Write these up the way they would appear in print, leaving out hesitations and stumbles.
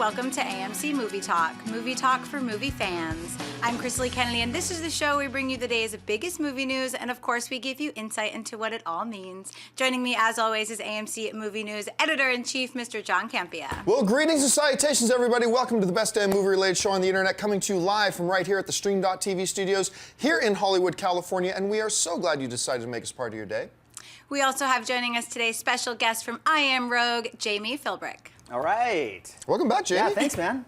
welcome to AMC Movie Talk for movie fans. I'm Chrisley Kennedy, and this is the show where we bring you the day's biggest movie news, and of course, we give you insight into what it all means. Joining me, as always, is AMC Movie News Editor-in-Chief, Mr. John Campea. Well, greetings and salutations, everybody. Welcome to the best damn movie-related show on the internet, coming to you live from right here at the Stream.TV studios here in Hollywood, California, and we are so glad you decided to make us part of your day. We also have joining us today special guest from I Am Rogue, Jamie Philbrick. All right. Welcome back, Jamie. Yeah, thanks, man.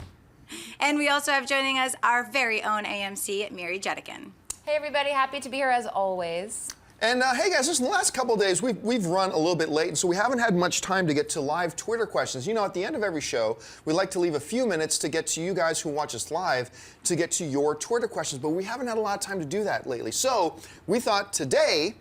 And we also have joining us our very own AMC, Mary Jetikin. Hey, everybody. Happy to be here as always. And hey, guys, just in the last couple of days, we've run a little bit late, and so we haven't had much time to get to live Twitter questions. You know, at the end of every show, we like to leave a few minutes to get to you guys who watch us live to get to your Twitter questions, but we haven't had a lot of time to do that lately. So we thought today,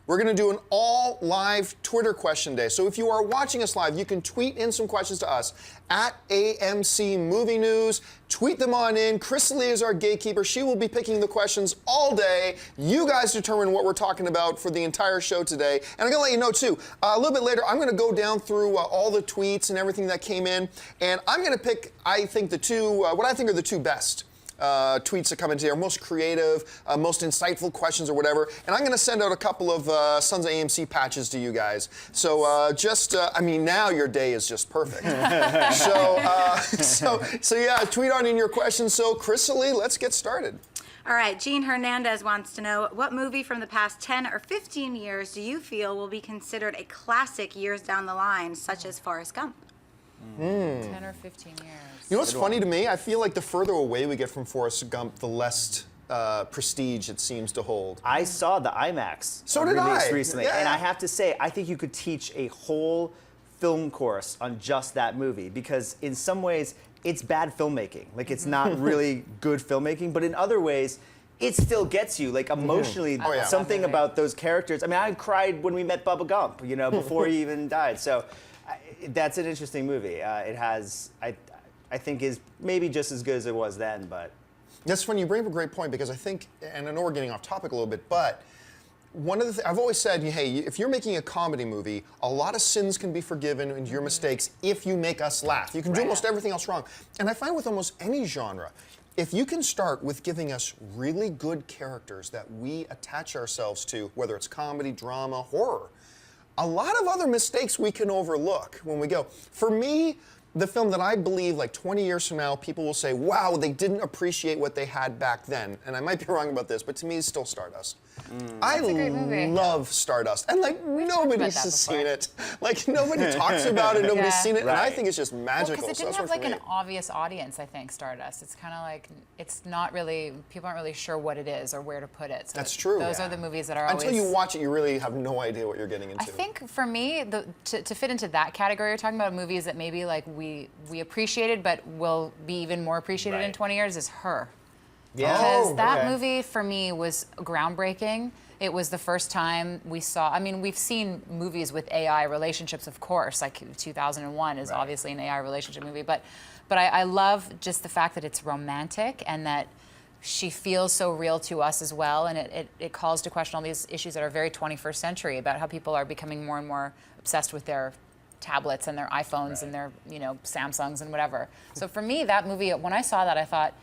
we're going to do an all-live Twitter question day. So if you are watching us live, you can tweet in some questions to us at AMC Movie News. Tweet them on in. Chrisley is our gatekeeper. She will be picking the questions all day. You guys determine what we're talking about for the entire show today. And I'm going to let you know, too, a little bit later, I'm going to go down through all the tweets and everything that came in. And I'm going to pick, I think, the two, what I think are the two best tweets that come in today, are most creative, most insightful questions or whatever. And I'm going to send out a couple of Sons of AMC patches to you guys. So I mean, now your day is just perfect. So yeah, tweet on in your questions. So Chrisley, let's get started. All right, Jean Hernandez wants to know, what movie from the past 10 or 15 years do you feel will be considered a classic years down the line, such as Forrest Gump? 10 or 15 years. You know what's funny to me? I feel like the further away we get from Forrest Gump, the less prestige it seems to hold. I saw the IMAX release recently, yeah. And I have to say, I think you could teach a whole film course on just that movie, because in some ways, it's bad filmmaking. Like, it's not really good filmmaking, but in other ways, it still gets you, like, emotionally, something about those characters. I mean, I cried when we met Bubba Gump, you know, before he even died. So that's an interesting movie. It has, I think, is maybe just as good as it was then, but. That's funny, you bring up a great point, because I think, and I know we're getting off topic a little bit, but one of the I've always said, hey, if you're making a comedy movie, a lot of sins can be forgiven and your mistakes if you make us laugh. You can do almost everything else wrong. And I find with almost any genre, if you can start with giving us really good characters that we attach ourselves to, whether it's comedy, drama, horror, a lot of other mistakes we can overlook when we go. For me, the film that I believe, like 20 years from now, people will say, wow, they didn't appreciate what they had back then. And I might be wrong about this, but to me, it's still Stardust. I love Stardust. And like, nobody's seen it. Like, nobody talks about it, nobody's seen it, and I think it's just magical. Because it didn't have like an obvious audience, I think, Stardust. It's kind of like, it's not really, people aren't really sure what it is or where to put it. So that's true. Those are the movies that are Until you watch it, you really have no idea what you're getting into. I think for me, to fit into that category, you're talking about movies that maybe like we appreciated but will be even more appreciated in 20 years, is Her. Yeah. Because that movie for me was groundbreaking. It was the first time we saw, I mean, we've seen movies with AI relationships, of course, like 2001 is obviously an AI relationship movie, but I love just the fact that it's romantic and that she feels so real to us as well, and it calls to question all these issues that are very 21st century about how people are becoming more and more obsessed with their tablets and their iPhones and their, you know, Samsungs and whatever. So for me, that movie, when I saw that, I thought,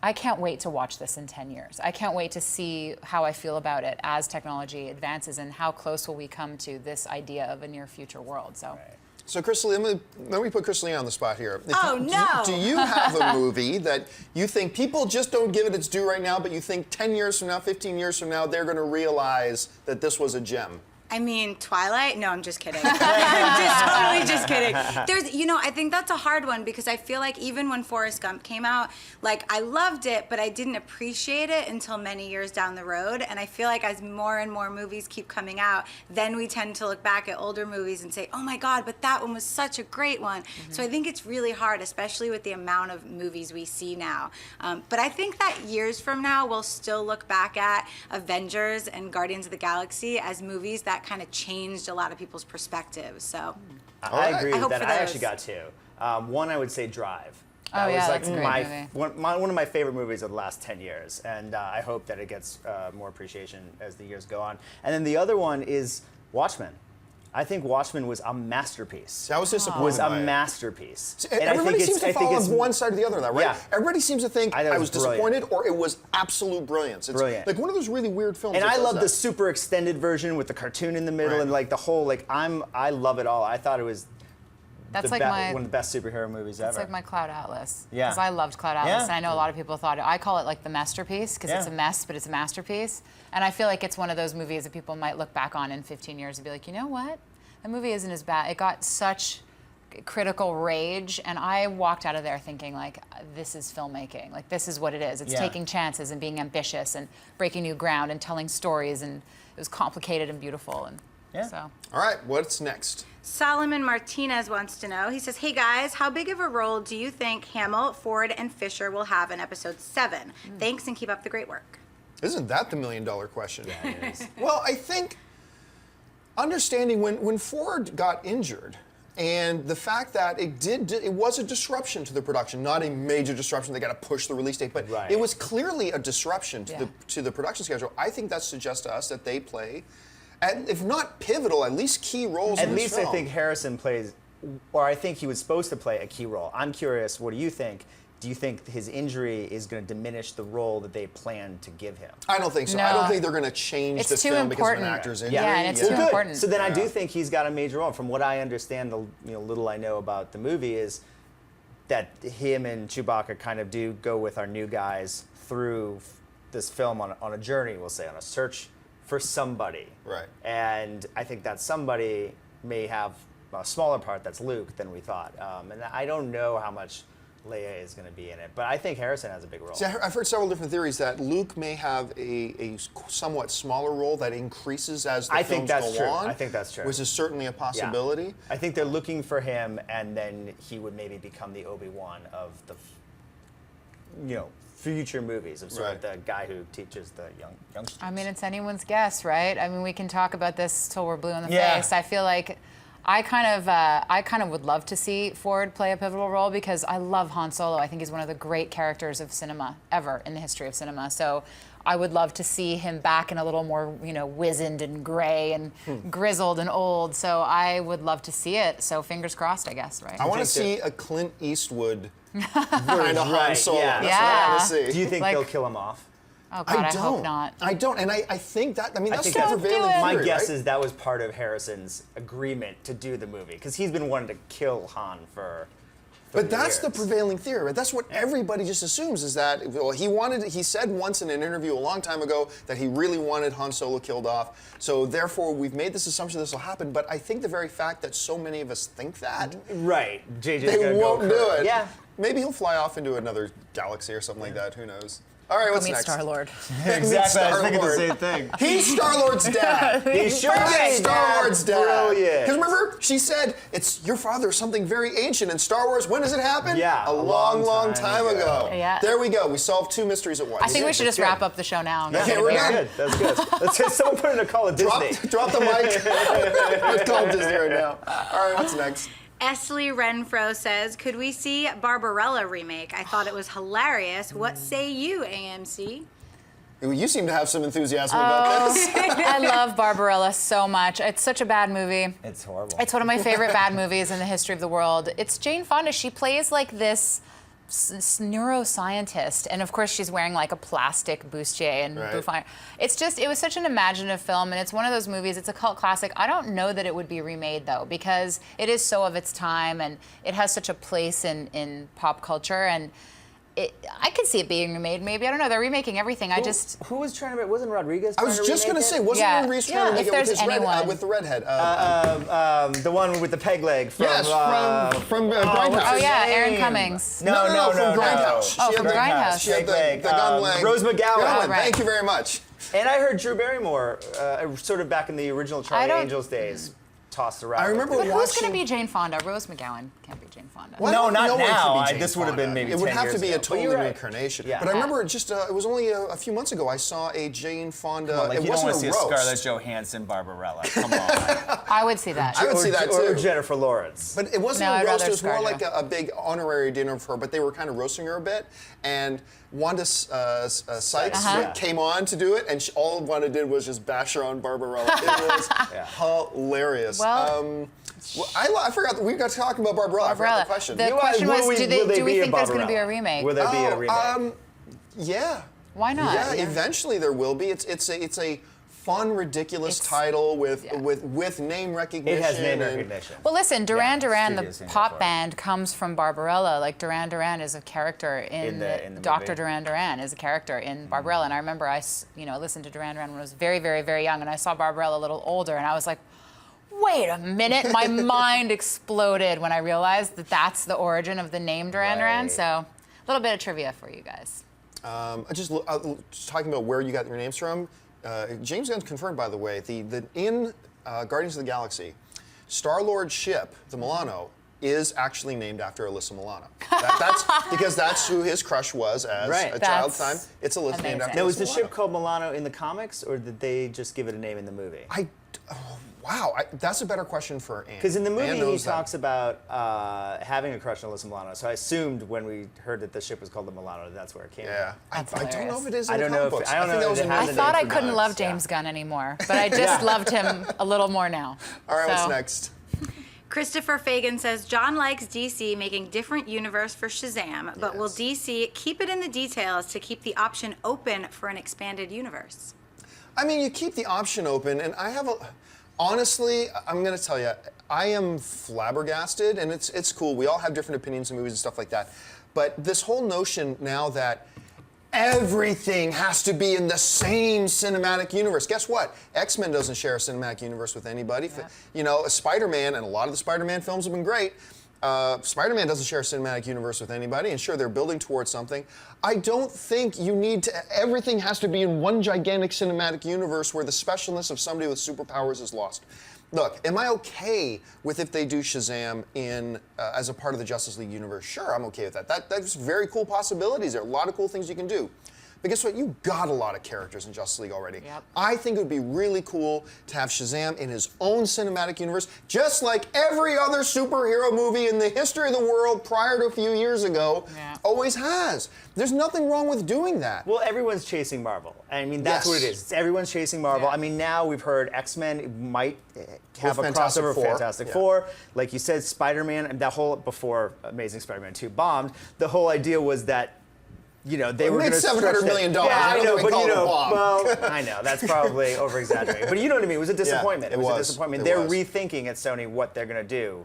I can't wait to watch this in 10 years. I can't wait to see how I feel about it as technology advances and how close will we come to this idea of a near future world. So. So, Chrisley, let me put Chrisley on the spot here. No! Do you have a movie that you think people just don't give it its due right now, but you think 10 years from now, 15 years from now, they're going to realize that this was a gem? I mean, Twilight? No, I'm just kidding. I'm totally just kidding. There's, you know, I think that's a hard one, because I feel like even when Forrest Gump came out, like, I loved it, but I didn't appreciate it until many years down the road. And I feel like as more and more movies keep coming out, then we tend to look back at older movies and say, oh my God, but that one was such a great one. So I think it's really hard, especially with the amount of movies we see now. But I think that years from now, we'll still look back at Avengers and Guardians of the Galaxy as movies that kind of changed a lot of people's perspectives. So I agree with that. I those. actually got two. One, I would say Drive. That was like that's a great movie. one of my favorite movies of the last 10 years, and I hope that it gets more appreciation as the years go on. And then the other one is Watchmen. I think Watchmen was a masterpiece. That was disappointing. Was a by it. masterpiece. Everybody seems to fall on one side or the other of that, right? Yeah. Everybody seems to think I thought it I was was disappointed or it was absolute brilliance. It's Brilliant. like one of those really weird films. And that I does love that. the super extended version with the cartoon in the middle Right. and like the whole like I love it all. I thought it was That's the like my. one of the best superhero movies ever. It's like my Cloud Atlas. Yeah. Because I loved Cloud Atlas, Yeah. and I know a lot of people thought I call it like the masterpiece because it's Yeah. a mess, but it's a masterpiece. And I feel like it's one of those movies that people might look back on in 15 years and be like, you know what? That movie isn't as bad. It got such critical rage, and I walked out of there thinking like, this is filmmaking. Like this is what it is. It's Yeah. taking chances and being ambitious and breaking new ground and telling stories, and it was complicated and beautiful. And Yeah. so. All right, what's next? Solomon Martinez wants to know. He says, "Hey guys, how big of a role do you think Hamill, Ford, and Fisher will have in Episode 7? Thanks and keep up the great work." Isn't that the million-dollar question? Yeah, it is. Well, I think understanding when Ford got injured and the fact that it was a disruption to the production, not a major disruption. They got to push the release date, but Right. it was clearly a disruption to Yeah. the production schedule. I think that suggests to us that they play, if not pivotal, at least key roles At in this least film. I think Harrison plays, or I think he was supposed to play a key role. I'm curious, what do you think? Do you think his injury is going to diminish the role that they plan to give him? I don't think so. No. I don't think they're going to change It's the too film because of an important. actor's injury. Yeah, and it's Well, too good. important. So then I do Yeah. think he's got a major role. From what I understand, the little I know about the movie is that him and Chewbacca kind of do go with our new guys through this film on a journey, we'll say, on a search for somebody. Right. And I think that somebody may have a smaller part that's Luke than we thought. And I don't know how much Leia is going to be in it, but I think Harrison has a big role. See, I've heard several different theories that Luke may have a somewhat smaller role that increases as the I films think that's go true. on. I think that's true. Which is certainly a Yeah. possibility. I think they're looking for him, and then he would maybe become the Obi-Wan of the, future movies of sort of Right. the guy who teaches the youngsters. I mean, it's anyone's guess, right? I mean, we can talk about this till we're blue in the Yeah. face. I feel like I kind of would love to see Ford play a pivotal role because I love Han Solo. I think he's one of the great characters of cinema ever in the history of cinema. So I would love to see him back and a little more, wizened and gray and grizzled and old. So I would love to see it. So fingers crossed, I guess, right? I want to think see a Clint Eastwood kind of Han Right, Solo. yeah. That's what I want Yeah. to see. Do you think Like- they'll kill him off? Oh God, I don't. hope not. I don't, and I think that. I mean, that's think the that's- prevailing Don't do it. My theory, guess right? is that was part of Harrison's agreement to do the movie, because he's been wanting to kill Han for 30 But that's the years. prevailing theory, right? That's what everybody just assumes is that, well, he said once in an interview a long time ago that he really wanted Han Solo killed off. So therefore, we've made this assumption this will happen. But I think the very fact that so many of us think that, Right. JJ's they gonna won't go do Kirk. it. Yeah. Maybe he'll fly off into another galaxy or something like that. Who knows? All right, what's Meet next? Star-Lord. Exactly. I was thinking the Star-Lord. same thing. He's Star-Lord's dad. He sure He's is. Star-Lord's dad. Brilliant. Because remember, she said, it's your father, something very ancient in Star Wars. When does it happen? Yeah, A long time ago. Yeah. There we go. We solved two mysteries at once. I think we should just good. wrap up the show now. And Okay, get we're it done. there. Good. That's good. Let's get someone put in a call of Disney. Drop the mic. Let's call Disney right now. All right, what's next? Esley Renfro says, "Could we see Barbarella remake? I thought it was hilarious. What say you, AMC?" You seem to have some enthusiasm about this. I love Barbarella so much. It's such a bad movie. It's horrible. It's one of my favorite bad movies in the history of the world. It's Jane Fonda. She plays like this neuroscientist, and of course she's wearing like a plastic bustier and Right. bouffant. It was such an imaginative film, and it's one of those movies. It's a cult classic. I don't know that it would be remade though, because it is so of its time, and it has such a place in pop culture, and I could see it being remade. Maybe, I don't know. They're remaking everything. Who was trying to make? Wasn't Rodriguez? I was trying to just going to remake say, it? wasn't Yeah. Reese trying Yeah, to make if it with, there's his anyone. with the redhead? The one with the peg leg from. yes, from Grindhouse. Oh yeah, name? Aaron Cummings. No, from Grindhouse. Oh, She from had the- Grindhouse. She had Leg. the gun leg. Rose McGowan. right. Thank you very much. And I heard Drew Barrymore, sort of back in the original Charlie don't- Angels days, tossed around. I remember But who's watching- going to be Jane Fonda? Rose McGowan can't be Jane Fonda. Well, No, I don't not know when it now. could be Jane This would have been Fonda. maybe It would 10 have to years be ago. a But total you're right. reincarnation. Yeah. But I Yeah. remember just it was only a few months ago I saw a Jane Fonda. Like, it you don't wasn't want to see a roast. Scarlett Johansson Barbarella. Come on. I would see that. I would see that Or too. Jennifer Lawrence. But it wasn't No, a I'd roast, rather it was more Scarlett. like a big honorary dinner for her, but they were kind of roasting her a bit. And Wanda Sykes came on to do it, and all Wanda did was just bash her on Barbarella. It was hilarious. Well, I forgot that we got talking about Barbarella. I forgot the question. The question was, do we think there's going to be a Barbarella? remake? Will there be a remake? Yeah. Why not? Yeah, eventually there will be. It's a fun, ridiculous title with name recognition. It has name recognition. Well, listen, Duran Duran, studios the named pop for it. band, comes from Barbarella. Like Duran Duran is a character in the Dr. movie. Duran Duran is a character in Barbarella. And I remember I listened to Duran Duran when I was very, very, very young, and I saw Barbarella a little older, and I was like, wait a minute! My mind exploded when I realized that that's the origin of the name Duran Duran. Right. So, a little bit of trivia for you guys. Just talking about where you got your names from. James Gunn's confirmed, by the way, in Guardians of the Galaxy, Star-Lord's ship, the Milano, is actually named after Alyssa Milano. That's because that's who his crush was as Right. a child That's time. It's Alyssa named after amazing. Now, Alyssa was the Milano. ship called Milano in the comics, or did they just give it a name in the movie? Wow, that's a better question for Anne. Because in the movie Anne he knows that. talks about having a crush on Alyssa Milano, so I assumed when we heard that the ship was called the Milano, that's where it came Yeah, I That's don't know if it is in I the don't comic know if- books. I don't think know that was if a it has new a I thought name I for couldn't comics, love James Gunn anymore, but I just loved him a little more now. All right, what's So- next? Christopher Fagan says John likes DC making different universe for Shazam, but will Yes. DC keep it in the details to keep the option open for an expanded universe? I mean, you keep the option open, and honestly, I'm going to tell you, I am flabbergasted, and it's cool. We all have different opinions on movies and stuff like that. But this whole notion now that everything has to be in the same cinematic universe. Guess what? X-Men doesn't share a cinematic universe with anybody. Yeah. You know, Spider-Man, and a lot of the Spider-Man films have been great. Spider-Man doesn't share a cinematic universe with anybody, and sure, they're building towards something. I don't think you need to, everything has to be in one gigantic cinematic universe where the specialness of somebody with superpowers is lost. Look, am I okay with if they do Shazam as a part of the Justice League universe? Sure, I'm okay with that. That's very cool possibilities. There are a lot of cool things you can do. But guess what? You got a lot of characters in Justice League already. Yep. I think it would be really cool to have Shazam in his own cinematic universe, just like every other superhero movie in the history of the world prior to a few years ago always has. There's nothing wrong with doing that. Well, everyone's chasing Marvel. I mean, that's what it Yes. is. It's everyone's chasing Marvel. Yeah. I mean, now we've heard X-Men might have a Fantastic crossover Four. with Fantastic Yeah. Four. Like you said, Spider-Man, and that whole, before Amazing Spider-Man 2 bombed, the whole idea was that, you know, they It were made going to $700 million. Yeah, I I don't know, think we but call you it a know, bomb. well, I know that's probably over-exaggerated. But you know what I mean? It was a disappointment. it It was a was. disappointment. It They're was. rethinking at Sony what they're going to do.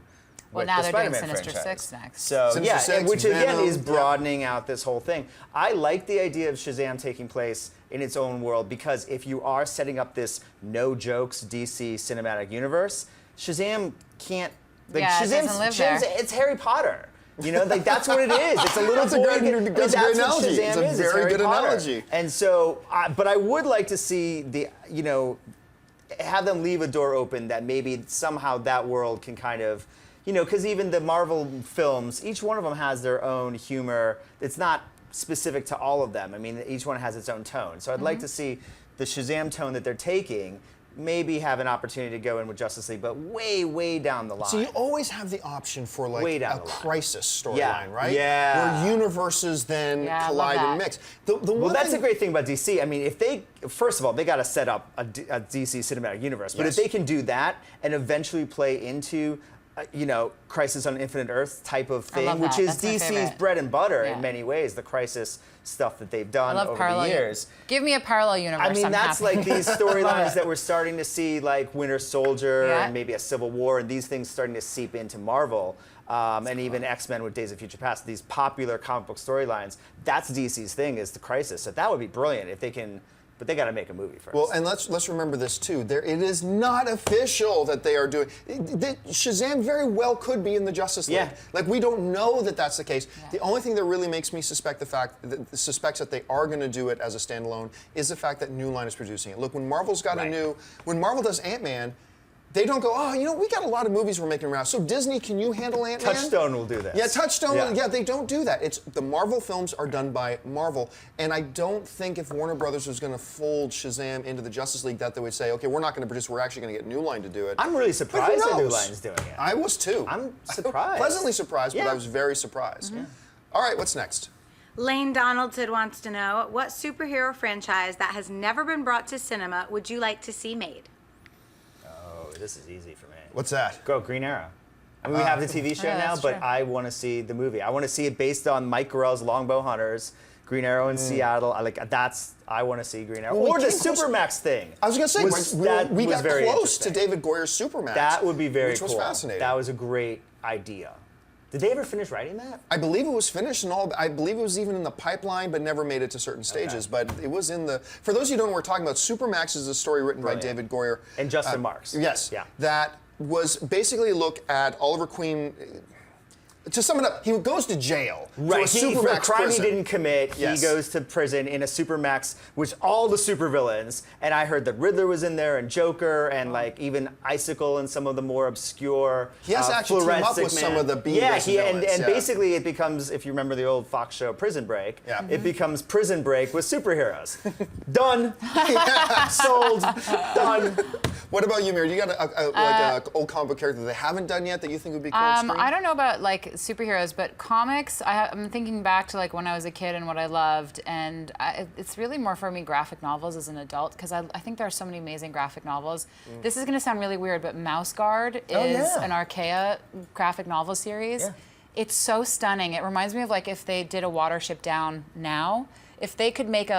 Well, with now the they're doing Spider-Man Sinister franchise. Six next. So Sinister yeah, Six, which again Venom, is yeah. broadening out this whole thing. I like the idea of Shazam taking place in its own world because if you are setting up this no jokes DC cinematic universe, Shazam can't. Like, Yeah, it doesn't live there. It's Harry Potter. You know, like that's what it is. It's a little That's a boy. great- that's a great what analogy. Shazam It's a is. It's very Harry good Potter. analogy. And so, but I would like to see have them leave a door open that maybe somehow that world can kind of, because even the Marvel films, each one of them has their own humor. It's not specific to all of them. I mean, each one has its own tone. So I'd like to see the Shazam tone that they're taking maybe have an opportunity to go in with Justice League, but way, way down the line. So you always have the option for like Way down a the line. crisis storyline, Yeah. right? Yeah. Where universes then Yeah, I love collide and that. mix. The Well, one that's thing, the great thing about DC. I mean, if they, first of all, they got to set up a DC cinematic universe. But Yes. if they can do that and eventually play into, Crisis on Infinite Earth type of I thing, love which that. is That's my DC's favorite. bread and butter Yeah. in many ways, the Crisis stuff that they've I done love over parallel the years. Give me a parallel universe. I mean, I'm that's happy. like these storylines that we're starting to see, like Winter Soldier Yeah. and maybe a Civil War, and these things starting to seep into Marvel. And even X-Men with Days of Future Past, these popular comic book storylines, that's DC's thing, is the Crisis. So that would be brilliant if they can, but they got to make a movie first. well, and let's remember this too. It is not official that they are doing. Shazam very well could be in the Justice League. Yeah. Like we don't know that that's the case. The only thing that really makes me suspects that they are going to do it as a standalone is the fact that New Line is producing it. Look, when Marvel's got Right. when Marvel does Ant-Man, they don't go, we got a lot of movies we're making around. So Disney, can you handle Ant-Man? Touchstone will do this. Yeah, Touchstone. Yeah. Yeah, they don't do that. It's the Marvel films are done by Marvel, and I don't think if Warner Brothers was going to fold Shazam into the Justice League, that they would say, okay, we're not going to produce. We're actually going to get New Line to do it. I'm really But who surprised that New knows? Line's doing it. I was too. I'm surprised. Pleasantly surprised, but Yeah. I was very surprised. All right, what's next? Lane Donaldson wants to know, what superhero franchise that has never been brought to cinema would you like to see made? Oh, this is easy for me. What's that? Go Green Arrow. I mean, we have the TV show Yeah, now, that's but true. I want to see the movie. I want to see it based on Mike Gorell's Longbow Hunters, Green Arrow in Seattle. I want to see Green Arrow. Well, Or we the came close- Supermax thing. I was going to say, we got very close to interesting. David Goyer's Supermax. That would be very which cool. was fascinating. That was a great idea. Did they ever finish writing that? I believe it was finished and all. I believe it was even in the pipeline, but never made it to certain stages. But it was in the. For those of you who don't know what we're talking about, Supermax is a story written by Brilliant. David Goyer And Justin Marks. Yes. Yeah. That was basically a look at Oliver Queen. To sum it up, he goes to jail. Right, To a for a Supermax crime prison. he didn't commit, Yes. he goes to prison in a Supermax with all the supervillains. And I heard that Riddler was in there, and Joker, and like even Icicle, and some of the more obscure. He has to actually team up Fluorescent with some Man. of the B Yeah, list and villains, yeah. basically it becomes, if you remember the old Fox show Prison Break, Yeah. it becomes Prison Break with superheroes. Done. Sold. Done. What about you, Mary? Do you got an old comic book character that they haven't done yet that you think would be cool on screen? I don't know about like superheroes, but comics. I'm thinking back to like when I was a kid and what I loved, and it's really more for me graphic novels as an adult because I think there are so many amazing graphic novels. This is going to sound really weird, but Mouse Guard is an Archaea graphic novel series. Yeah. It's so stunning. It reminds me of like if they did a Watership Down now, if they could make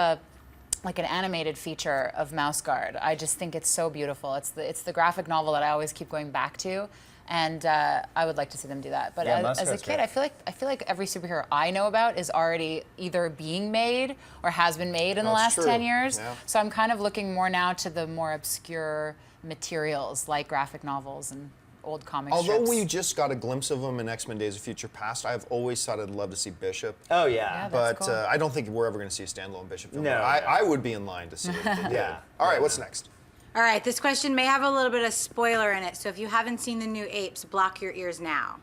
like an animated feature of Mouse Guard. I just think it's so beautiful. It's the graphic novel that I always keep going back to, and I would like to see them do that. But Yeah, Mouse as a Guard's kid, great. I feel like every superhero I know about is already either being made or has been made in the That's last true. 10 years. Yeah. So I'm kind of looking more now to the more obscure materials like graphic novels and old comic Although strips. we just got a glimpse of him in X-Men Days of Future Past, I've always thought I'd love to see Bishop. Oh, Yeah, yeah. But that's cool. I don't think we're ever going to see a standalone Bishop film. No, I would be in line to see it. If they did. Yeah. All right, what's next? All right, this question may have a little bit of spoiler in it, so if you haven't seen the new Apes, block your ears now.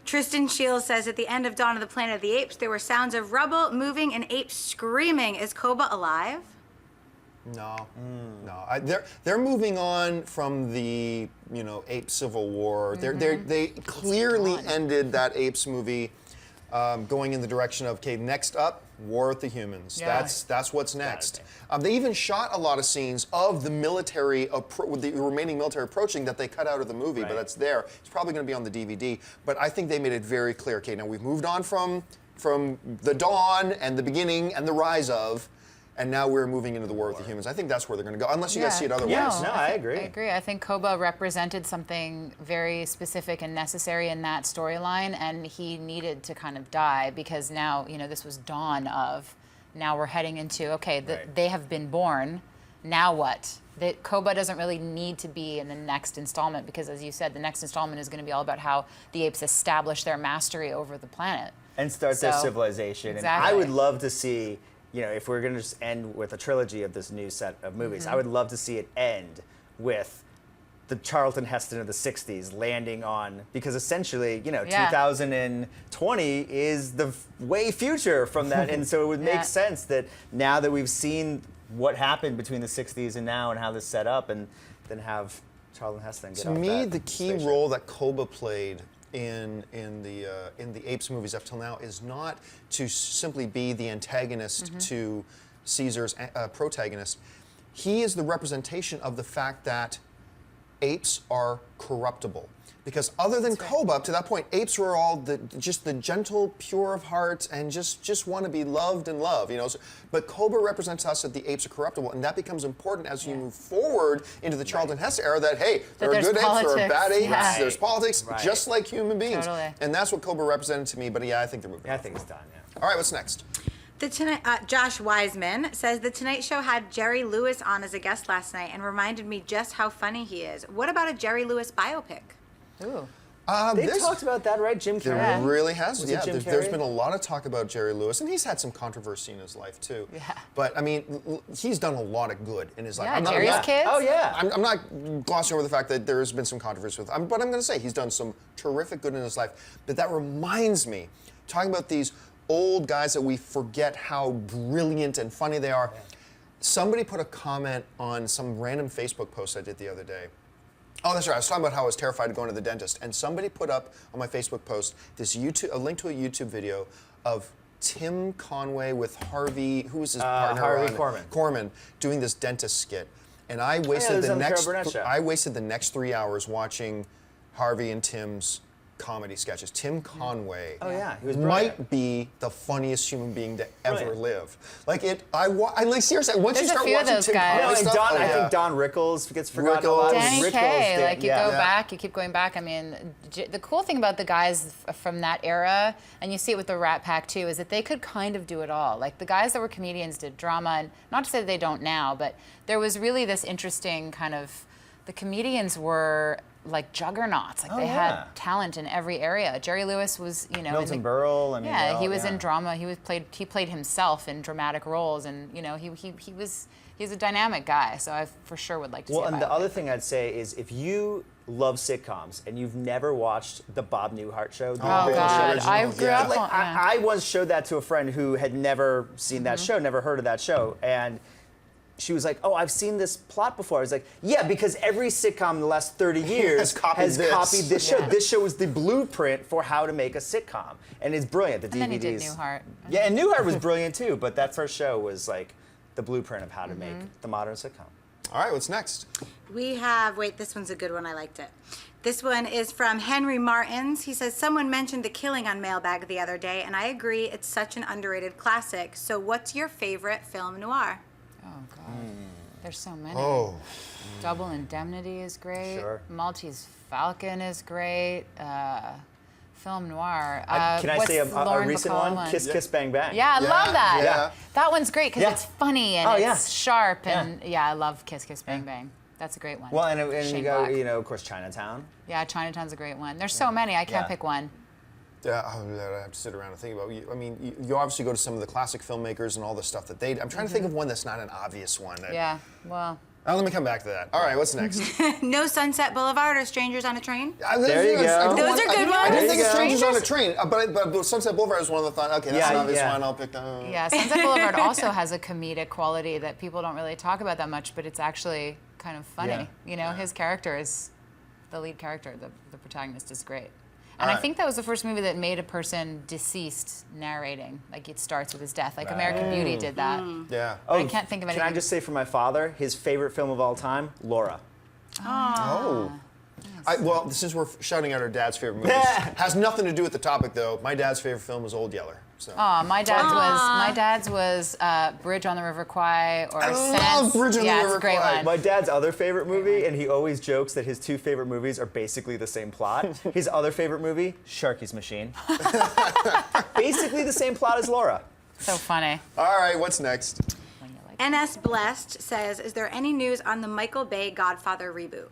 Tristan Shields says, at the end of Dawn of the Planet of the Apes, there were sounds of rubble moving and apes screaming. Is Koba alive? No, no. They're moving on from the Ape Civil War. They clearly ended that Apes movie, going in the direction of next up, War with the Humans. Yeah. That's what's next. They even shot a lot of scenes of the military, with the remaining military approaching that they cut out of the movie, but Right. that's there. It's probably going to be on the DVD. But I think they made it very clear. Okay, now we've moved on from the dawn and the beginning and the rise of. And now we're moving into the War with the Humans. I think that's where they're going to go, unless you guys see it otherwise. Yes, no, I agree. I agree. I think Koba represented something very specific and necessary in that storyline, and he needed to kind of die because now, this was dawn of. Now we're heading into, Right. they have been born. Now what? Koba doesn't really need to be in the next installment because, as you said, the next installment is going to be all about how the apes establish their mastery over the planet. And start their So, civilization. exactly. And I would love to see, if we're going to just end with a trilogy of this new set of movies, I would love to see it end with the Charlton Heston of the 60s landing on, because essentially, 2020 is the way future from that. And so it would make Yeah. sense that now that we've seen what happened between the 60s and now and how this set up, and then have Charlton Heston get To off me, that the key spaceship. role that Koba played in the Apes movies up till now is not to simply be the antagonist to Caesar's protagonist. He is the representation of the fact that apes are corruptible. Because other than Koba, up to that point, apes were all just the gentle, pure of heart, and just want to be loved and loved. But Koba represents us that the apes are corruptible, and that becomes important as you move forward into the Charlton Heston era. That hey, there are there's good apes, there are politics. bad apes, Yeah. there's politics, Right. just like human beings. Totally. And that's what Koba represented to me. But yeah, I think they're moving. Yeah, I think it's done, yeah. All right, what's next? Josh Wiseman says, The Tonight Show had Jerry Lewis on as a guest last night and reminded me just how funny he is. What about a Jerry Lewis biopic? Ooh. They There's- talked about that, right? Jim There Carrey? really has. Was it Yeah, Jim there's Carrey? been a lot of talk about Jerry Lewis, and he's had some controversy in his life too. Yeah. But I mean, he's done a lot of good in his life. Yeah, I'm not- Jerry's I'm not- Kids. Oh, yeah. I'm not glossing over the fact that there has been some controversy with him, but I'm going to say he's done some terrific good in his life. But that reminds me, talking about these old guys that we forget how brilliant and funny they are. Somebody put a comment on some random Facebook post I did the other day. Oh, that's right. I was talking about how I was terrified of going to the dentist, and somebody put up on my Facebook post a link to a YouTube video of Tim Conway with Harvey, who was his partner? Harvey on- Korman. Korman doing this dentist skit. and I wasted there's the on the next Carol Burnett show. I wasted the next 3 hours watching Harvey and Tim's comedy sketches. Tim Conway Oh yeah, he was brilliant. might be the funniest human being to ever Brilliant. live. Like I like seriously, once There's you a start few of watching those Tim guys. Conway And stuff, Don, oh, I yeah. think Don Rickles gets forgotten a Rickles. lot. Danny Rickles Kaye, did- like you yeah. go back, you keep going back. I mean, the cool thing about the guys from that era, and you see it with the Rat Pack too, is that they could kind of do it all. Like the guys that were comedians did drama, and not to say that they don't now, but there was really this interesting kind of, the comedians were like juggernauts. Like they yeah. had talent in every area. Jerry Lewis was, you know, Milton Berle. I mean, yeah, they all- he was yeah. in drama. He played himself in dramatic roles, and you know, he's a dynamic guy. So I for sure would like to see. Well, a and the biopic. other thing I'd say is if you love sitcoms and you've never watched the Bob Newhart show, the Oh original God, show, I grew up. like, on, yeah. I once showed that to a friend who had never seen that show, never heard of that show, and she was like, "Oh, I've seen this plot before." I was like, "Yeah, because every sitcom in the last 30 years Has copied this. show. Yeah. This show is the blueprint for how to make a sitcom, and it's brilliant. The And then he did DVDs. Newhart. Yeah, and Newhart was brilliant too, but that first show was like the blueprint of how to make the modern sitcom. All right, what's next? We have, wait, this one's a good one. I liked it. This one is from Henry Martins. He says, someone mentioned The Killing on Mailbag the other day, and I agree, it's such an underrated classic. So what's your favorite film noir? Oh God, there's so many. Oh, Double Indemnity is great. Sure. Maltese Falcon is great. Film noir. Can I what's say a Lauren recent Bacall one? Kiss Kiss Bang Bang. Yeah, I love that. yeah. That one's great because Yeah. it's funny and Oh, it's yeah. sharp and yeah, I love Kiss Kiss Bang Bang. That's a great one. Well, and you Shane go, Black. you know, of course, Chinatown. Yeah, Chinatown's a great one. There's so many. I can't Yeah. pick one. yeah. I have to sit around and think about. I mean, you obviously go to some of the classic filmmakers and all the stuff that they. I'm trying to think of one that's not an obvious one. Yeah. Well, Let me come back to that. All right, what's next? No Sunset Boulevard or Strangers on a Train? There you go. Those are good I ones. didn't think of There you Strangers on a Train, but Sunset Boulevard is one of the thought. Okay, that's Yeah, an obvious yeah. one. I'll pick that. yeah, Sunset Boulevard also has a comedic quality that people don't really talk about that much, but it's actually kind of funny. Yeah. You know, his character is the lead character, the protagonist is great. And I Alright. think that was the first movie that made a person deceased narrating. Like it starts with his death. Like American Beauty did that. Yeah. I can't think of Can anything. I just say for my father, his favorite film of all time, Laura. Oh. Well, since we're shouting out our dad's favorite movies, has nothing to do with the topic though. My dad's favorite film was Old Yeller. So. My dad's was Bridge on the River Kwai or I Sense. love Bridge on the yeah, River it's a great Kwai. one. My dad's other favorite movie, and he always jokes that his two favorite movies are basically the same plot. His other favorite movie, Sharky's Machine. Basically the same plot as Laura. So funny. All right, what's next? When you like NS Blessed says, is there any news on the Michael Bay Godfather reboot?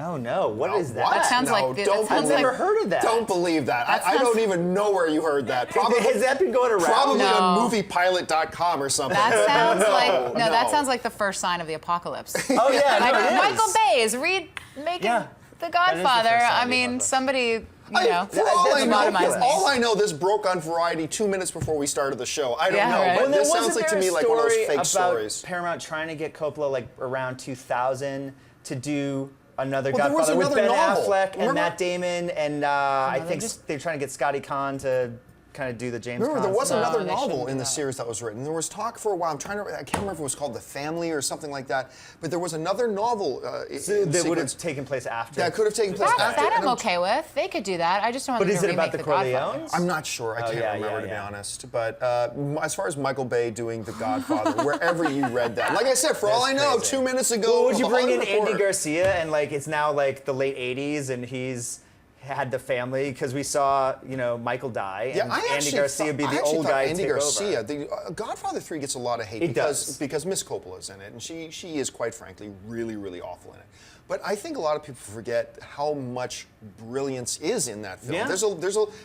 Oh no, what is that? What? That sounds No, like the- don't that sounds believe- I've never heard of that. Don't believe that. That I sounds- don't even know where you heard that. Probably, Has that been going around? probably on No. moviepilot.com or something. That sounds like no. that sounds like the first sign of the apocalypse. Oh yeah, Like no, it is. Michael Bay is making Yeah. The is the Godfather. first sign I of the mean, apocalypse. somebody, you For know, all, that's I know, lobotomize me. all I know, this broke on Variety 2 minutes before we started the show. I don't Yeah, know, right. but Well, then this sounds wasn't like to there me a like one of those story fake about stories. Paramount trying to get Coppola like around 2000 to do another Well, there was Godfather with another Ben novel. Affleck and Remember- Matt Damon, and I they think just- they're trying to get Scotty Kahn to kind of do the James Remember, Caan there was stuff. another they novel shouldn't in do the that. series that was written. There was talk for a while. I can't remember if it was called The Family or something like that. But there was another novel So that would have sequence taken place after. that could have taken place That, after. that and I'm okay with. They could do that. I just don't want But them is to it about remake the the Godfather. Corleones? I'm not sure. I can't yeah, remember, yeah, to be yeah. honest. But as far as Michael Bay doing The Godfather, wherever you read that, like I said, for all I That's know, crazy. 2 minutes ago, Well, would you the bring in Hollywood Andy Reporter- Garcia and like it's now like the late 80s and he's had the family because we saw Michael die Yeah, and I Andy actually Garcia thought, be I the actually old thought guy Andy take Garcia. over. The Godfather 3 gets a lot of hate It does. because Miss Coppola's in it, and she is quite frankly really, really awful in it. But I think a lot of people forget how much brilliance is in that film. Yeah.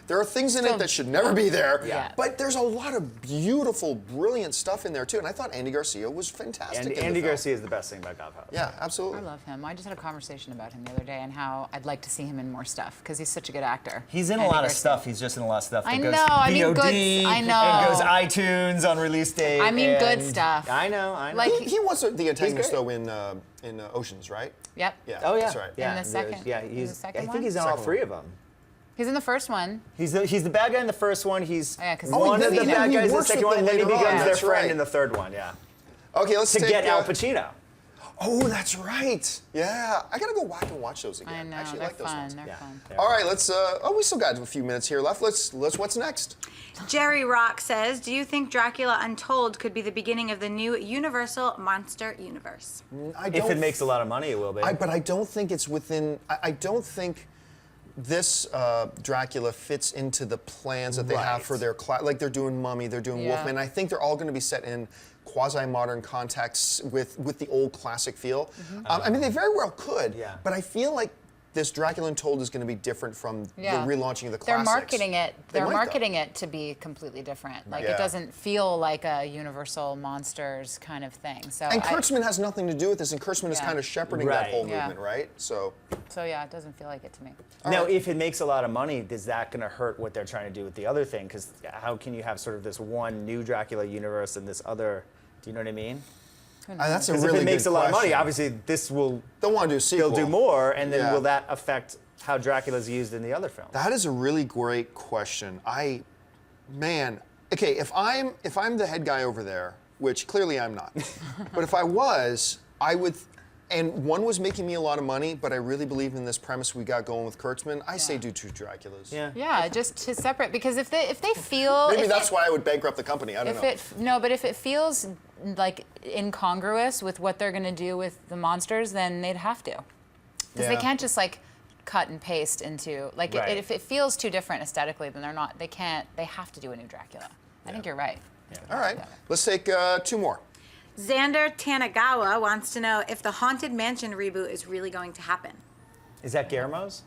There are things in it that should never be there. Yeah. But there's a lot of beautiful, brilliant stuff in there too. And I thought Andy Garcia was fantastic. in the Andy film. Garcia is the best thing about Godfather. Yeah, absolutely. I love him. I just had a conversation about him the other day and how I'd like to see him in more stuff because he's such a good actor. He's in a Andy lot of Garcia. stuff. He's just in a lot of stuff. That I goes know, I mean, VOD, good- I know. And goes iTunes on release date. I mean, good and- stuff. I know. Like- He was the antagonist great. though in Oceans, right? Yep. Yeah. Oh yeah. That's right. Yeah. the second- Yeah. in He's. the second I one? think he's in all Second three one. of them. He's in the first one. He's the bad guy in the first one. He's Yeah, 'cause one he of the does- bad he guys in the works second with one, and them then he later on, becomes their that's friend right. in the third one. Yeah. Okay, let's To take get Al Pacino. Oh, that's right. Yeah, I gotta go back and watch those again. I know, Actually, they're like those fun. ones. They're fun. All right, let's. We still got a few minutes here left. Let's. What's next? Jerry Rock says, do you think Dracula Untold could be the beginning of the new Universal Monster Universe? If it makes a lot of money, it will be. But I don't think it's within. I don't think this Dracula fits into the plans that they have for their like they're doing Mummy, they're doing Yeah. Wolfman. I think they're all going to be set in quasi-modern contexts with the old classic feel. I mean, they very well could. Yeah. But I feel like this Dracula Untold is going to be different from the relaunching of the They're classics. marketing it. They They're might, marketing it to be completely different. Like Yeah. it doesn't feel like a Universal Monsters kind of thing. So And Kurtzman has nothing to do with this, and Kurtzman is Yeah. kind of shepherding that Right. whole Yeah. movement, right? So. So yeah, it doesn't feel like it to me. Now, if it makes a lot of money, is that going to hurt what they're trying to do with the other thing? Because how can you have sort of this one new Dracula universe and this other? Do you know what I mean? That's a Because really if it makes good a lot of money, question. obviously this will. They'll want to do a sequel. They'll do more, and then Yeah. will that affect how Dracula's used in the other film? That is a really great question. Man, okay, if I'm the head guy over there, which clearly I'm not, but if I was, I would, and one was making me a lot of money, but I really believe in this premise we got going with Kurtzman. I say do 2 Draculas. Yeah. Yeah, just to separate because if they feel Maybe if that's it, why I would bankrupt the company. I don't know. No, but if it feels like incongruous with what they're going to do with the monsters, then they'd have to. Because they Yeah. can't just like cut and paste into like Right. if it feels too different aesthetically, then they can't. They have to do a new Dracula. I think you're right. All right, let's take 2 more. Xander Tanagawa wants to know if the Haunted Mansion reboot is really going to happen. Is that Guillermo's?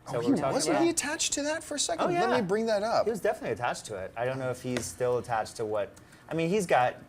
Is that what He we're talking wasn't about? he attached to that for a second? Oh, yeah. Let me bring that up. He was definitely attached to it. I don't know if he's still attached to what. I mean,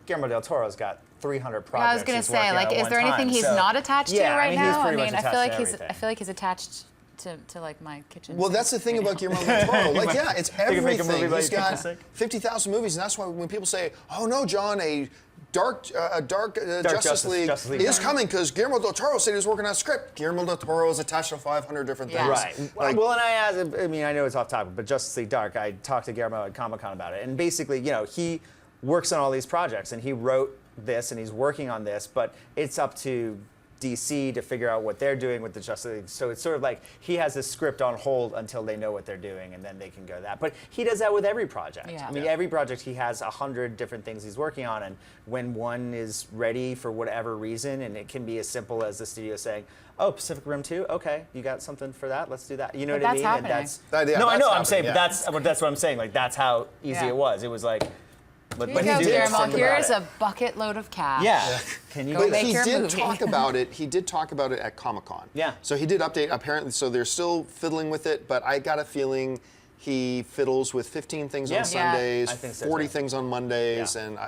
Guillermo del Toro's got 300 projects. Yeah, I was gonna he's say, working like, on is one there anything time, he's so- not attached Yeah, to right I mean, now? He's pretty much I feel attached like to he's. everything. I feel like he's attached to like my kitchen. Well, that's the thing about Guillermo del Toro. Like, yeah, it's could make a movie everything. about He's your got kitchen sink. 50,000 movies, and that's why when people say, "Oh no, John, a dark Justice League Justice League is coming. coming," because Guillermo del Toro said he was working on a script. Guillermo del Toro is attached to 500 different things. Yeah. Right. Like, Well, and I asked, I mean, I know it's off topic, but Justice League Dark, I talked to Guillermo at Comic-Con about it. And basically, he works on all these projects, and he wrote this, and he's working on this, but it's up to DC to figure out what they're doing with the Justice League. So it's sort of like he has this script on hold until they know what they're doing, and then they can go that. But he does that with every project. Yeah. I mean, every project he has 100 different things he's working on, and when one is ready for whatever reason, and it can be as simple as the studio saying, "Oh, Pacific Rim 2, okay, you got something for that? Let's do that." You know But what I that's mean? happening. Yeah, No, I that's know. I'm happening, saying, yeah. but that's what I'm saying. Like that's how easy Yeah. it was. It was like, Here let you me go, do this, Guillermo. think about Here's it. a bucket load of cash. Yeah. Can you Go do make he your did movie. talk about it. He did talk about it at Comic-Con. Yeah. So he did update, apparently, so they're still fiddling with it, but I got a feeling he fiddles with 15 things Yeah. on Sundays, I think so, 40 too. things on Mondays, Yeah. and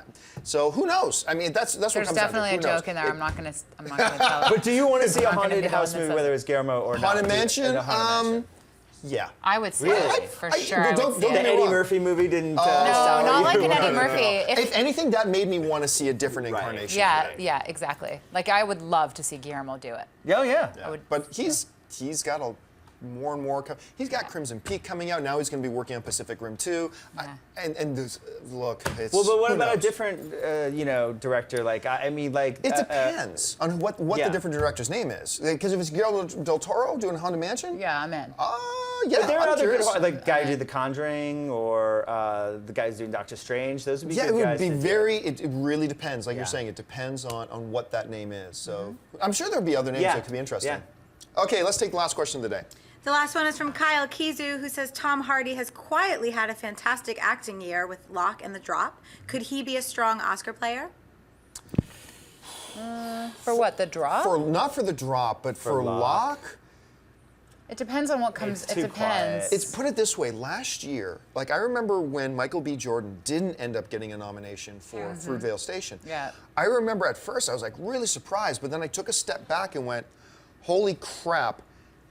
so who knows? I mean, that's what There's comes down to. definitely a Who knows? joke in there. I'm not gonna tell it. But do you want to see a not gonna haunted be the house one that movie, says whether it. it's Guillermo or not? Haunted Mansion? A Haunted Mansion. Yeah. I would see Really? it for sure. I don't would see get The me it. Eddie wrong. Murphy movie didn't. No, sell not you. like an Eddie Murphy. If anything, that made me want to see a different incarnation. Yeah, of it. yeah, exactly. Like I would love to see Guillermo do it. Oh yeah. But he's got more and more. He's got Crimson Peak coming out now. He's going to be working on Pacific Rim 2. And there's, look, it's. Well, but what who about a knows? different, director? Like I mean, like It depends on what yeah. the different director's name is. Because if it's Guillermo del Toro doing Haunted Mansion, Yeah, I'm in. yeah, But there are I'm other curious. good, like guy who did The Conjuring, or the guys doing Doctor Strange. Those would be Yeah, good it would guys be to do. very. It really depends. Like Yeah. you're saying, it depends on what that name is. So I'm sure there'll be other names Yeah. that could be interesting. Yeah. Okay, let's take the last question of the day. The last one is from Kyle Kizu, who says Tom Hardy has quietly had a fantastic acting year with Locke and The Drop. Could he be a strong Oscar player? For what, the drop? For not for The Drop, but for Locke. Locke. It depends on what comes. It's It too depends. quiet. It's put it this way. Last year, like I remember when Michael B. Jordan didn't end up getting a nomination for Fruitvale Station. Yeah. I remember at first I was like really surprised, but then I took a step back and went, "Holy crap!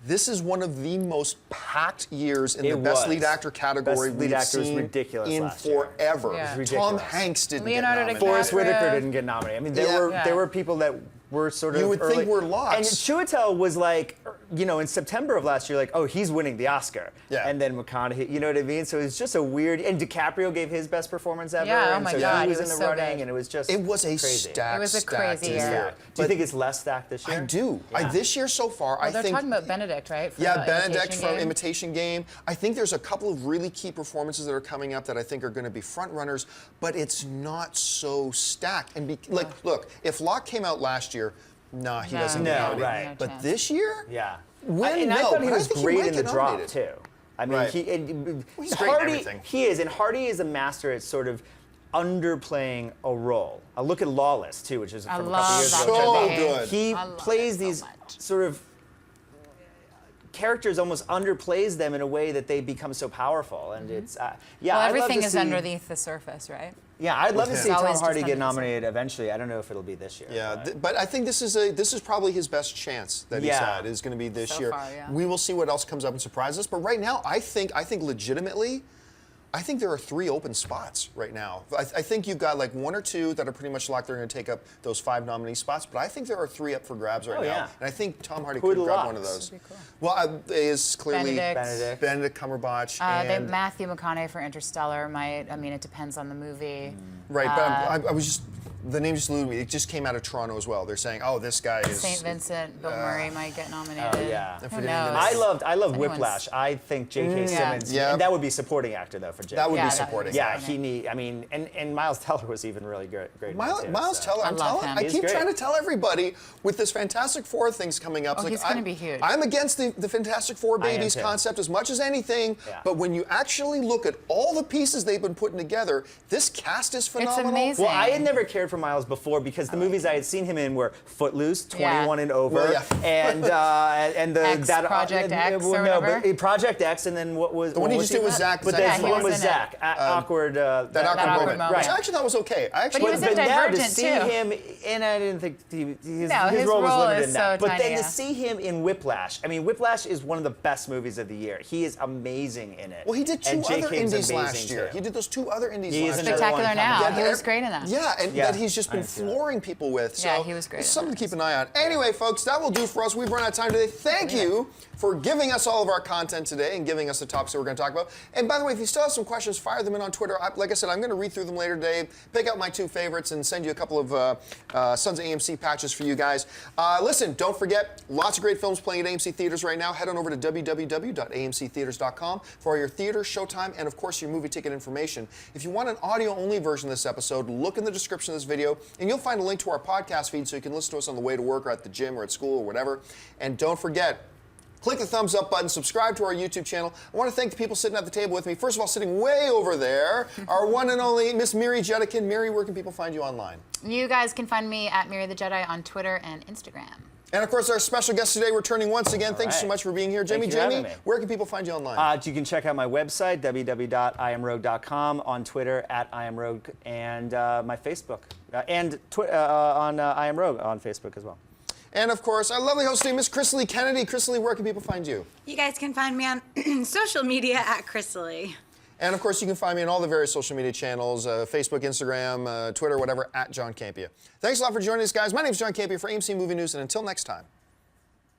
This is one of the most packed years in the It Best was. Lead Actor category Best Lead we've Actor was seen ridiculous in last year. forever." Yeah. It was Tom ridiculous. Hanks didn't Leonardo get nominated. Forrest DiCaprio. Whitaker didn't get nominated. I mean, Yeah. there were people that were sort of You would think early. were locks. And Chiwetel was like you know, in September of last year, like, oh, he's winning the Oscar. Yeah. And then McConaughey, you know what I mean? So it's just a weird, and DiCaprio gave his best performance ever. Yeah, oh and my so God, he was he in was the so running, good. and it was just It was a crazy. stacked, It was a stacked crazy year. year. Do you think it's less stacked this year? I do. Yeah. This year so far, I They're think. talking about Benedict, right? From Yeah, the Benedict Imitation from Game? Imitation Game. I think there's a couple of really key performances that are coming up that I think are going to be front runners, but it's not so stacked. And look, if Locke came out last year, nah, he No. doesn't No, get nominated. right. No But chance. this year, Yeah. When? And I No, thought he but I was think he great might in the get drop, nominated. too. I mean, Right. He's great in Hardy, everything. he is, and Hardy is a master at sort of underplaying a role. I look at Lawless, too, which is I from a love couple years that ago. So movie. good. He I love plays it so these much. sort of characters, almost underplays them in a way that they become so powerful, and it's yeah. Well, I'd love everything to is see- underneath the surface, right? Yeah, I'd love to It's see Tom always Hardy just get under the nominated eventually. I don't know if it'll be this year. Yeah, but- but I think this is probably his best chance that he's Yeah. had is going to be this So year. far, yeah. We will see what else comes up and surprises us. But right now, I think legitimately, I think there are 3 open spots right now. I think you've got like 1 or 2 that are pretty much locked. They're going to take up those 5 nominee spots. But I think there are 3 up for grabs right Oh, now. yeah. And I think Tom Hardy Who are could the grab one of locks? those. Well, is clearly Benedict. Benedict Cumberbatch They and Matthew McConaughey for Interstellar might. I mean, it depends on the movie. right. But I was just the name just eluded me. It just came out of Toronto as well. They're saying, oh, this guy is St. Vincent, Bill Murray might get nominated. Oh, yeah. Who forgetting knows? the I love Anyone's- Whiplash. I think J.K. Yeah. Simmons. Yeah. And that would be supporting actor though for J.K. That would Yeah, be that would supporting. be Yeah, supporting. I mean, and Miles Teller was even really great. in that, too, Miles so. Teller, I'm love telling, him. I He's keep great. trying to tell everybody with this Fantastic Four things coming up. Oh, it's he's gonna be huge. I'm against the Fantastic Four I am babies too. concept as much as anything, Yeah. but when you actually look at all the pieces they've been putting together, this cast is phenomenal. amazing. Well, I had never cared for Miles before because the movies I had seen him in were Footloose, Yeah. 21 and over, Well, yeah. and the X, Project X or whatever? Project X, and then what was The one what he was just did with Zach. But Zach then he one was was in it. Zach. Awkward. that awkward awkward moment, moment. which I actually thought was okay. I actually, But he was in But now to Divergent, see too. him, and I didn't think his No, his role was role limited is in that. so But tiny, then yeah. to see him in Whiplash, I mean, Whiplash is one of the best movies of the year. He is amazing in it. well, he did 2 And other J.K. was indies last amazing, year. too. He did those 2 other indies He is last another year. Spectacular one Now. coming. He was great in that. Yeah, and Yeah. that he's just been I see that. flooring people with. So Yeah, he was great It's in something that. to keep an eye on. Anyway, folks, that will do for us. We've run out of time today. Thank you for giving us all of our content today and giving us the topics that we're going to talk about. And by the way, if you still have some questions, fire them in on Twitter. Like I said, I'm going to read through them later today, pick out my 2 favorites, and send you a couple of Sons of AMC patches for you guys. Listen, don't forget, lots of great films playing at AMC Theaters right now. Head on over to www.amctheaters.com for all your theater, showtime, and of course your movie ticket information. If you want an audio-only version of this episode, look in the description of this video, and you'll find a link to our podcast feed so you can listen to us on the way to work or at the gym or at school or whatever. And don't forget, click the thumbs up button, subscribe to our YouTube channel. I want to thank the people sitting at the table with me. First of all, sitting way over there, our one and only Miss Miri Jetikin. Miri, where can people find you online? You guys can find me at Miri the Jedi on Twitter and Instagram. And of course, our special guest today returning once again. Thank you so right. much for being here. Thank you for Jamie, having me. where can people find you online? You can check out my website, www.iamrogue.com, on Twitter @IamRogue, and my Facebook, and on IamRogue on Facebook as well. And of course, our lovely hosting, Miss Chrisley Kennedy. Chrisley, where can people find you? You guys can find me on social media at Chrisley. And of course, you can find me on all the various social media channels, Facebook, Instagram, Twitter, whatever, at John Campia. Thanks a lot for joining us, guys. My name is John Campia for AMC Movie News, and until next time,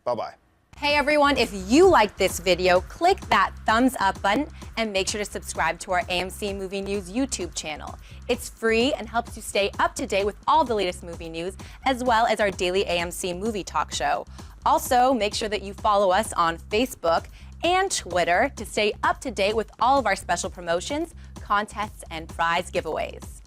bye-bye. Hey everyone, if you liked this video, click that thumbs up button and make sure to subscribe to our AMC Movie News YouTube channel. It's free and helps you stay up to date with all the latest movie news, as well as our daily AMC movie talk show. Also, make sure that you follow us on Facebook and Twitter to stay up to date with all of our special promotions, contests, and prize giveaways.